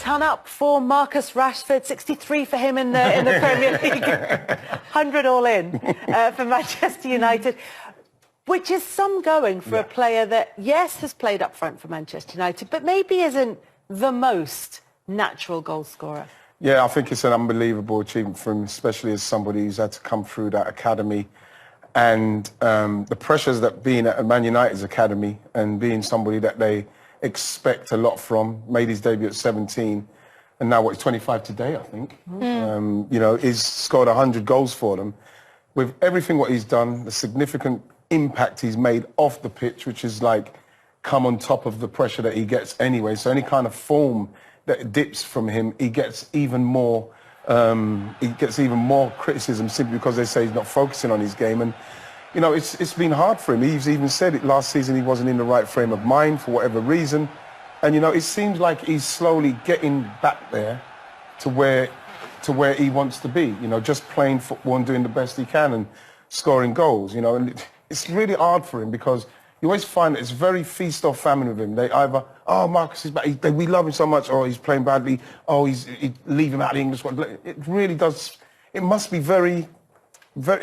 ton up for Marcus Rashford, 63 for him in the Premier League, 100 all in for Manchester United, which is some going for a player that, yes, has played up front for Manchester United, but maybe isn't the most natural goal scorer. Yeah, I think it's an unbelievable achievement for him, especially as somebody who's had to come through that academy. And the pressures that being at Man United's academy and being somebody that they expect a lot from, made his debut at 17, and now, he's 25 today, I think. You know, he's scored 100 goals for them. With everything what he's done, the significant impact he's made off the pitch, which is like come on top of the pressure that he gets anyway. So any kind of form that dips from him, he gets even more criticism simply because they say he's not focusing on his game. And you know, it's been hard for him. He's even said it last season, he wasn't in the right frame of mind for whatever reason. And you know, it seems like he's slowly getting back there to where he wants to be. You know, just playing football and doing the best he can and scoring goals. You know, and it's really hard for him because you always find that it's very feast or famine with him. They either, oh, Marcus is back, we love him so much, or he's playing badly, oh, leave him out of the English squad. It really does, it must be very, how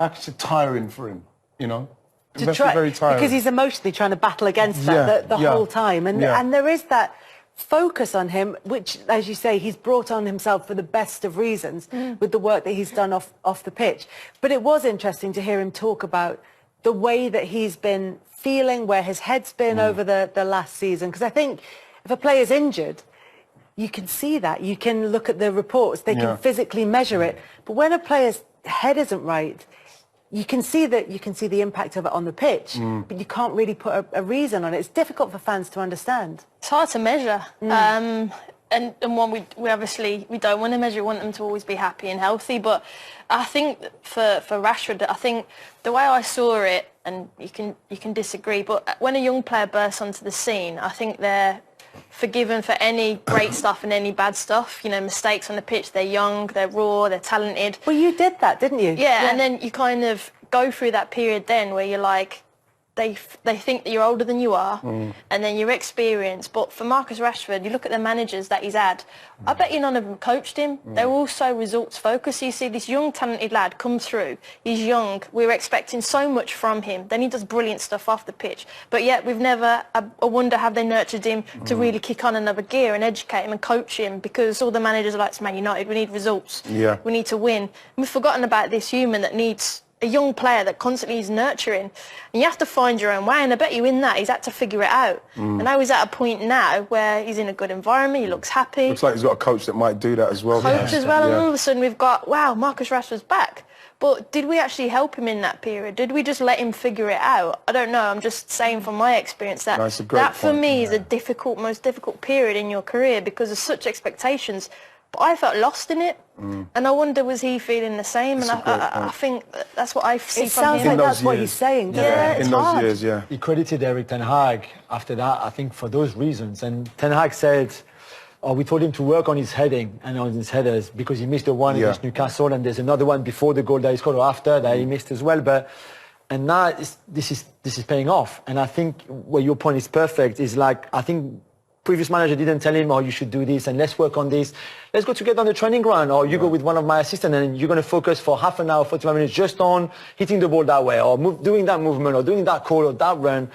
can you say, tiring for him, you know? It must be very tiring. Because he's emotionally trying to battle against that the whole time. And there is that focus on him, which, as you say, he's brought on himself for the best of reasons with the work that he's done off the pitch. But it was interesting to hear him talk about the way that he's been feeling, where his head's been over the last season. Because I think if a player's injured, you can see that. You can look at the reports. They can physically measure it. But when a player's head isn't right, you can see the impact of it on the pitch, but you can't really put a reason on it. It's difficult for fans to understand. It's hard to measure. And one we obviously we don't want to measure. We want them to always be happy and healthy. But I think for Rashford, I think the way I saw it, and you can disagree, but when a young player bursts onto the scene, I think they're forgiven for any great stuff and any bad stuff. You know, mistakes on the pitch. They're young, they're raw, they're talented. Well, you did that, didn't you? Yeah, and then you kind of go through that period then where you're like, they think that you're older than you are, and then you're experienced. But for Marcus Rashford, you look at the managers that he's had, I bet you none of them coached him. They're all so results focused. You see this young talented lad come through, he's young, we're expecting so much from him, then he does brilliant stuff off the pitch, but yet we've never, I wonder, have they nurtured him to really kick on another gear and educate him and coach him? Because all the managers are like, it's Man United, we need results, we need to win. And we've forgotten about this human that needs a young player that constantly is nurturing, and you have to find your own way. And I bet you in that he's had to figure it out. And now he's at a point now where he's in a good environment. He looks happy. Looks like he's got a coach that might do that as well. Coach as well, and all of a sudden we've got, wow, Marcus Rashford's back. But did we actually help him in that period? Did we just let him figure it out? I don't know. I'm just saying from my experience that that for me is a most difficult period in your career because of such expectations. But I felt lost in it, and I wonder, was he feeling the same? And I think that's what I see from him. It sounds like that's what he's saying. In those years, He credited Erik Ten Hag after that, I think, for those reasons. And Ten Hag said, we told him to work on his heading and on his headers because he missed the one against Newcastle, and there's another one before the goal that he scored or after that he missed as well. And now this is paying off. And I think where your point is perfect is like, I think previous manager didn't tell him, oh, you should do this and let's work on this. Let's go together on the training ground, or you go with one of my assistants and you're going to focus for half an hour, 45 minutes just on hitting the ball that way, or doing that movement, or doing that call, or that run.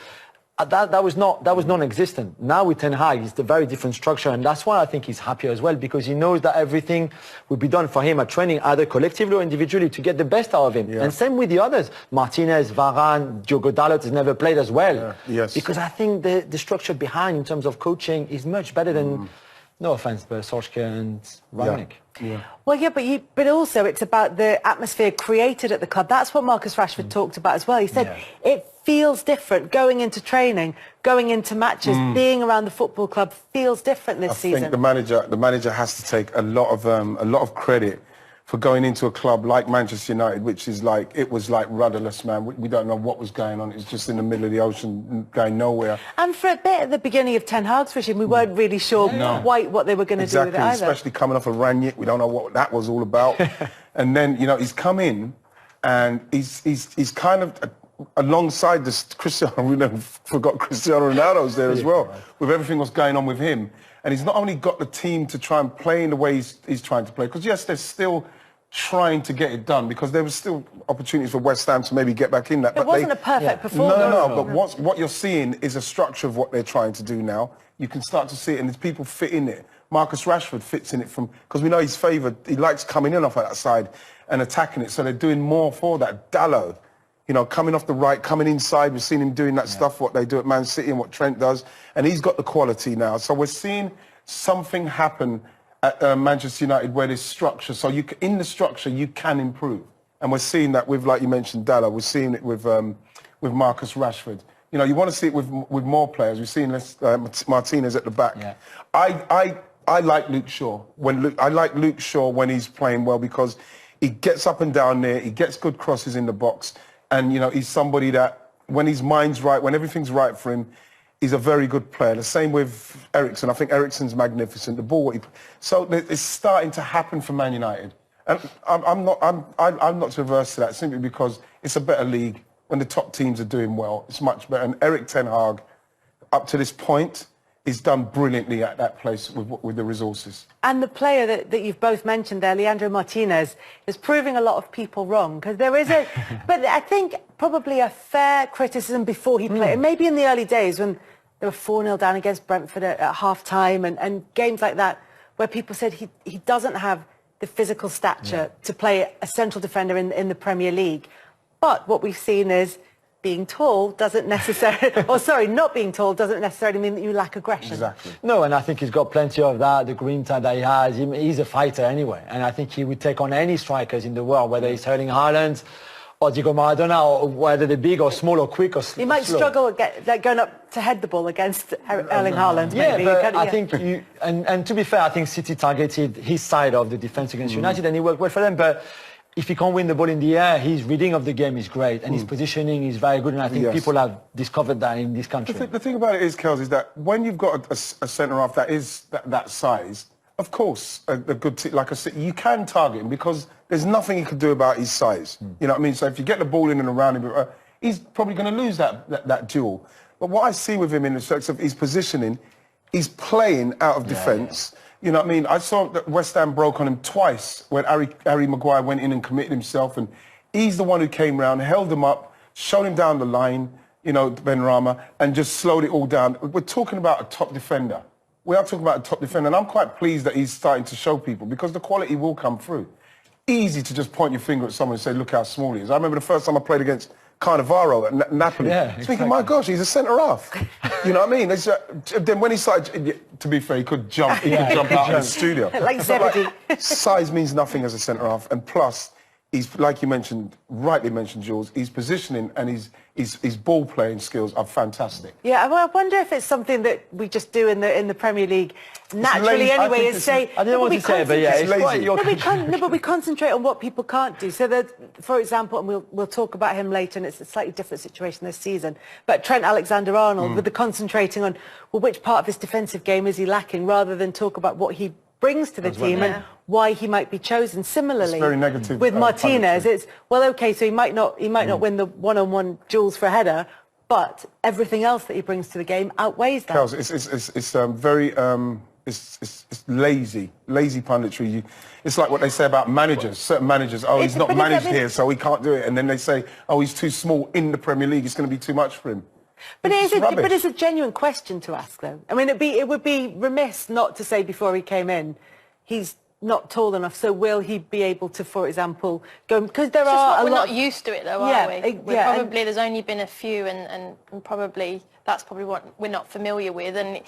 That was non-existent. Now with Ten Hag, it's a very different structure, and that's why I think he's happier as well, because he knows that everything will be done for him at training, either collectively or individually, to get the best out of him. And same with the others. Martinez, Varane, Diogo Dalot has never played as well. Because I think the structure behind in terms of coaching is much better than, no offense, but Solskjaer and Rangnick. Well, but also it's about the atmosphere created at the club. That's what Marcus Rashford talked about as well. He said it feels different going into training, going into matches, being around the football club feels different this season. I think the manager has to take a lot of credit for going into a club like Manchester United, which is like, it was like rudderless, man. We don't know what was going on. It's just in the middle of the ocean, going nowhere. And for a bit at the beginning of Ten Hag's regime, we weren't really sure quite what they were going to do with it either. Especially coming off of Rangnick, we don't know what that was all about. And then, you know, he's come in and he's kind of alongside this, Cristiano, we never forgot Cristiano Ronaldo's there as well, with everything that's going on with him. And he's not only got the team to try and play in the way he's trying to play, because yes, they're still trying to get it done, because there was still opportunities for West Ham to maybe get back in that. It wasn't a perfect performance. No, but what you're seeing is a structure of what they're trying to do now. You can start to see it, and there's people fit in it. Marcus Rashford fits in it because we know he's favoured. He likes coming in off that side and attacking it, so they're doing more for that. Dalot, you know, coming off the right, coming inside. We've seen him doing that stuff, what they do at Man City and what Trent does, and he's got the quality now. So we're seeing something happen at Manchester United where there's structure. So in the structure, you can improve. And we're seeing that with, like you mentioned, Dalot. We're seeing it with Marcus Rashford. You know, you want to see it with more players. We've seen Martinez at the back. Yeah. I like Luke Shaw. I like Luke Shaw when he's playing well, because he gets up and down there, he gets good crosses in the box, and you know, he's somebody that when his mind's right, when everything's right for him, he's a very good player. The same with Eriksen. I think Eriksen's magnificent. The ball, so it's starting to happen for Man United, and I'm not averse to that, simply because it's a better league. When the top teams are doing well, it's much better. And Erik Ten Hag, up to this point, he's done brilliantly at that place with the resources. And the player that you've both mentioned there, Leandro Martinez, is proving a lot of people wrong, because there is but I think probably a fair criticism before he played, maybe in the early days when they were 4-0 down against Brentford at half-time and games like that, where people said he doesn't have the physical stature to play a central defender in the Premier League. But what we've seen is being tall doesn't necessarily, or sorry, not being tall doesn't necessarily mean that you lack aggression. Exactly. No, and I think he's got plenty of that, the green tag that he has. He's a fighter anyway, and I think he would take on any strikers in the world, whether it's Erling Haaland or Diego Maradona, or whether they're big or small or quick or slow. He might struggle at going up to head the ball against Erling Haaland. Yeah, maybe. but I think and to be fair, I think City targeted his side of the defence against United, and he worked well for them, but if he can't win the ball in the air, his reading of the game is great, and his positioning is very good, and I think people have discovered that in this country. The thing about it is, Kels, is that when you've got a centre-half that is that size, of course, a good team, like I said, you can target him, because there's nothing he could do about his size. You know what I mean? So if you get the ball in and around him, he's probably going to lose that duel. But what I see with him in the sense of his positioning, he's playing out of defence. You know what I mean? I saw that West Ham broke on him twice when Harry Maguire went in and committed himself, and he's the one who came round, held him up, showed him down the line, you know, Ben Rama, and just slowed it all down. We're talking about a top defender. We are talking about a top defender, and I'm quite pleased that he's starting to show people, because the quality will come through. Easy to just point your finger at someone and say, look how small he is. I remember the first time I played against Cannavaro at Napoli. Thinking, my gosh, he's a centre-half. You know what I mean? Then when he started, to be fair, he could jump. He could jump out of the studio. Like Zebedee. Size means nothing as a centre-half, and plus, he's, like you mentioned, rightly mentioned, Jules, his positioning and his ball-playing skills are fantastic. Yeah, well, I wonder if it's something that we just do in the Premier League naturally anyway, is say... I didn't want to say it, but yeah, it's lazy. But we concentrate on what people can't do. So that, for example, and we'll talk about him later, and it's a slightly different situation this season, but Trent Alexander-Arnold, with the concentrating on, well, which part of his defensive game is he lacking, rather than talk about what he brings to the team and why he might be chosen. Similarly, it's very negative, with Martinez, it's, well, okay, so he might not win the one-on-one duels for a header, but everything else that he brings to the game outweighs that. Kels, it's very it's lazy punditry. It's like what they say about managers. Certain managers, he's not managed here, so he can't do it, and then they say, oh, he's too small in the Premier League. It's going to be too much for him. But it's a genuine question to ask, though. I mean, it would be remiss not to say before he came in, he's not tall enough. So will he be able to, for example, go? Because there are we're not used to it, though, are we? Probably there's only been a few, and probably that's probably what we're not familiar with, and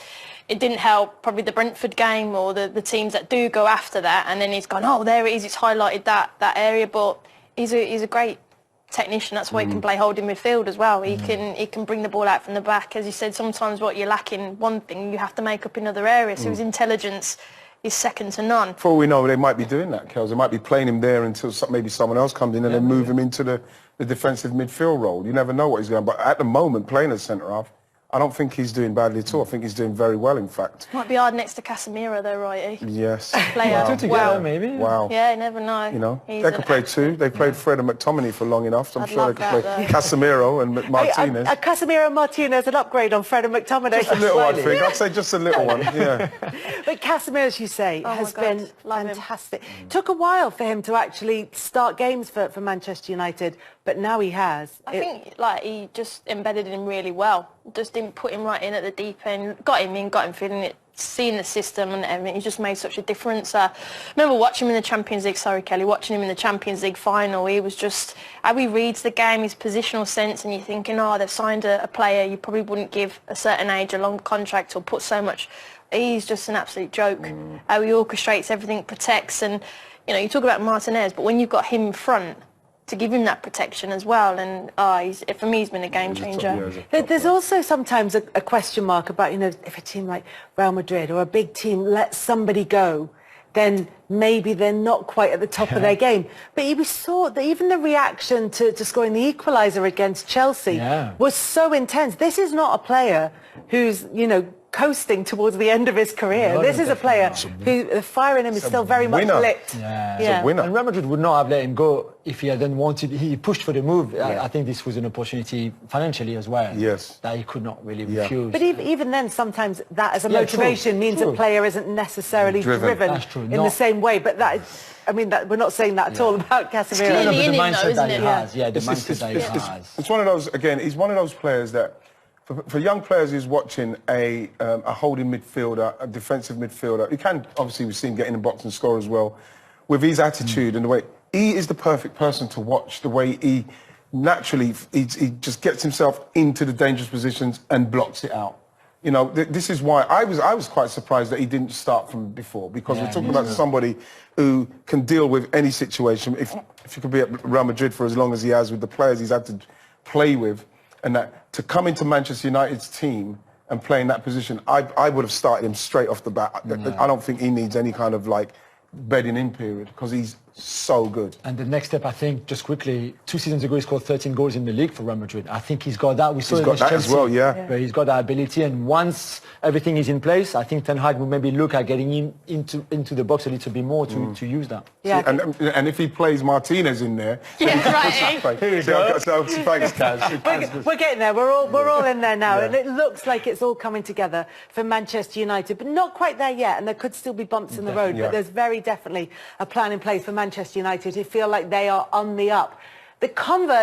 it didn't help probably the Brentford game or the teams that do go after that, and then he's gone, oh, there it is, it's highlighted that area, but he's a great technician. That's why he can play holding midfield as well. He can bring the ball out from the back. As you said, sometimes what you're lacking one thing, you have to make up in other areas. So his intelligence is second to none. For all we know, they might be doing that, Kels. They might be playing him there until maybe someone else comes in and then move him into the defensive midfield role. You never know what he's going. But at the moment, playing as centre half, I don't think he's doing badly at all. I think he's doing very well, in fact. Might be hard next to Casemiro though, right? Yes. Player. Two together, maybe. Wow. Yeah, you never know. You know, He's they could play two. They played Fred and McTominay for long enough, so I'm I'd sure love they could that, play though. Casemiro and Martinez. A Casemiro and Martinez, an upgrade on Fred and McTominay. Just a little, I think. I'd say just a little one, yeah. But Casemiro, as you say, has my God, been love him. fantastic. Took a while for him to actually start games for Manchester United, but now he has. I think like he just embedded him really well. Just didn't put him right in at the deep end. Got him in, got him feeling it, seeing the system and everything. He just made such a difference. I remember watching him in the Champions League. Sorry, Kelly. Watching him in the Champions League final. He was just how he reads the game, his positional sense, and you're thinking, oh, they've signed a player you probably wouldn't give a certain age a long contract or put so much. He's just an absolute joke. How he orchestrates everything, protects, and you know, you talk about Martinez, but when you've got him in front, to give him that protection as well, and for me, he's been a game changer. There's also sometimes a question mark about, you know, if a team like Real Madrid or a big team lets somebody go, then maybe they're not quite at the top of their game. But we saw that even the reaction to scoring the equaliser against Chelsea was so intense. This is not a player who's, you know, coasting towards the end of his career. This is a player who the fire in him is still very much lit. It's a winner. And Real Madrid would not have let him go if he hadn't wanted. He pushed for the move. I think this was an opportunity financially as well. Yes. That he could not really refuse. But even then, sometimes that as a motivation means a player isn't necessarily driven in the same way. But that is, I mean, we're not saying that at all about Casemiro. Clearly in the him, mindset though, that he isn't it? has. Yeah, the mindset that he has. It's one of those, again, he's one of those players that, for young players who's watching a holding midfielder, a defensive midfielder, he can, obviously, we've seen get in the box and score as well, with his attitude and the way, he is the perfect person to watch, the way he naturally, he just gets himself into the dangerous positions and blocks it out. You know, this is why I was quite surprised that he didn't start from before, because we're talking about somebody who can deal with any situation. If you could be at Real Madrid for as long as he has with the players he's had to play with, and that to come into Manchester United's team and play in that position, I would have started him straight off the bat. I don't think he needs any kind of like bedding in period, because he's so good. And the next step, I think, just quickly, 2 seasons ago he scored 13 goals in the league for Real Madrid. I think he's got that. We saw he's got that Chelsea, as well, yeah. But he's got that ability, and once everything is in place, I think Ten Hag will maybe look at getting into the box a little bit more to use that. Yeah. And if he plays Martinez in there, right. Here you go. So thanks, Kaz. We're getting there. We're all in there now, and it looks like it's all coming together for Manchester United, but not quite there yet. And there could still be bumps in the road, but there's very definitely a plan in place for Manchester United who feel like they are on the up. The converse.